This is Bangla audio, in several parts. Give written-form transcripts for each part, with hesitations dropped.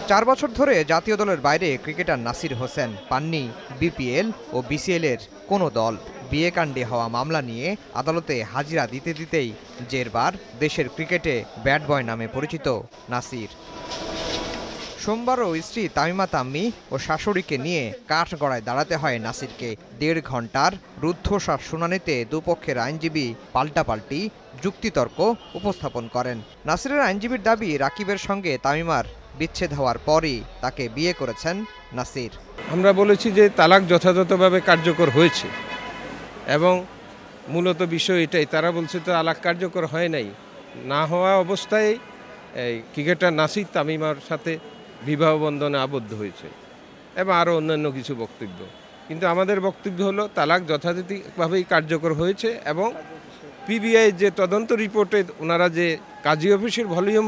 4 বছর ধরে জাতীয় দলের বাইরে ক্রিকেটার নাসির হোসেন পাননি বিপিএল ও বিসিএল এর কোনো দল। বিয়ে কাণ্ডে হওয়া মামলা নিয়ে আদালতে হাজিরা দিতে দিতেই জেরবার দেশের ক্রিকেটে ব্যাড বয় নামে পরিচিত নাসির। সোমবারও স্ত্রী তামিমা তাম্মি ও শাশুড়িকে নিয়ে কাঠগড়ায় দাঁড়াতে হয় নাসিরকে। 1.5 ঘন্টার রুদ্ধশ্বাস শুনানিতে দুপক্ষের আইনজীবী পাল্টাপাল্টি যুক্তিতর্ক উপস্থাপন করেন। নাসিরের আইনজীবীর দাবি, রাকিবের সঙ্গে তামিমার বিচ্ছেদ হওয়ার পরই তাকে বিয়ে করেছেন নাসির। আমরা বলেছি যে তালাক যথাযথভাবে কার্যকর হয়েছে এবং মূলত বিষয় এটাই, তারা বলছে তো তালাক কার্যকর হয় নাই, না হওয়া অবস্থায় এই ক্রিকেটার নাসির তামিমার সাথে বিবাহ বন্ধনে আবদ্ধ হয়েছে এবং আরও অন্যান্য কিছু বক্তব্য। কিন্তু আমাদের বক্তব্য হলো তালাক যথাযথভাবেই কার্যকর হয়েছে এবং পিবিআই যে তদন্ত রিপোর্টে ওনারা যে কাজী অফিসের ভলিউম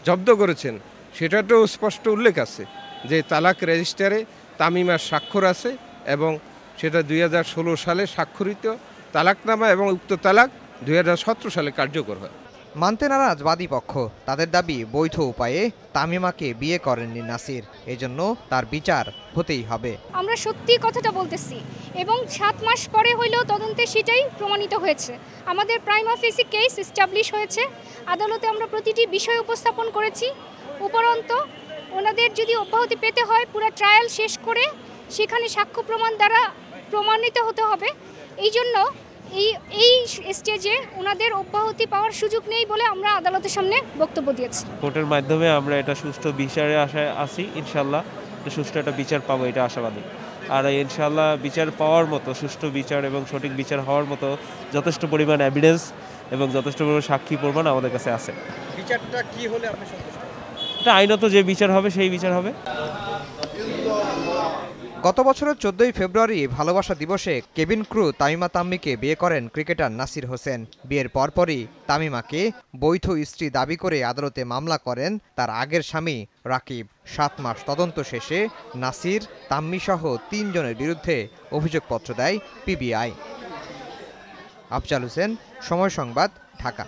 জব্দ করেছেন সেটাতেও স্পষ্ট উল্লেখ আছে যে তালাক রেজিস্টারে তামিমার স্বাক্ষর আছে এবং সেটা 2016 সালে স্বাক্ষরিত তালাকনামা এবং উক্ত তালাক 2017 সালে কার্যকর হয়। মানতে নারাজ বাদী পক্ষ। তাদের দাবি, বৈধ উপায়ে তামিমাকে বিয়ে করেননি নাসির, এজন্য তার বিচার হতেই হবে। আমরা সত্যি কথাটা বলতেছি এবং 7 মাস পরে হইলেও তদন্তে সেটাই প্রমাণিত হয়েছে। আমাদের প্রাইমা ফেসি কেস এস্টাবলিশ হয়েছে, আদালতে আমরা প্রতিটি বিষয় উপস্থাপন করেছি। উপরন্ত ওনাদের যদি অব্যাহতি পেতে হয় পুরো ট্রায়াল শেষ করে সেখানে সাক্ষ্য প্রমাণ দ্বারা প্রমাণিত হতে হবে। এই জন্য এই স্টেজে ওনাদের অব্যাহতি পাওয়ার সুযোগ নেই বলে আমরা আদালতের সামনে বক্তব্য দিয়েছি। কোর্টের মাধ্যমে আমরা এটা সুষ্ঠু বিচারে আশায় আছি, ইনশাল্লাহ সুষ্ঠু একটা বিচার পাবো, এটা আশাবাদী। আর ইনশাল্লাহ বিচার পাওয়ার মতো, সুষ্ঠু বিচার এবং সঠিক বিচার হওয়ার মতো যথেষ্ট পরিমাণ এভিডেন্স এবং যথেষ্ট পরিমাণ সাক্ষী প্রমাণ আমাদের কাছে আছে। বিচারটা কি হলে আপনি সন্তুষ্ট? এটা আইনত যে বিচার হবে সেই বিচার হবে। গত বছরের 14ই ফেব্রুয়ারি ভালোবাসা দিবসে কেবিন ক্রু তামিমা তাম্মিকে বিয়ে করেন ক্রিকেটার নাসির হোসেন। বিয়ের পরপরই তামিমাকে বৈধ স্ত্রী দাবি করে আদালতে মামলা করেন তার আগের স্বামী রাকিব। 7 মাস তদন্ত শেষে নাসির, তাম্মি সহ 3 জনের বিরুদ্ধে অভিযোগপত্র দেয় পিবিআই। আফজাল হোসেন, সময় সংবাদ, ঢাকা।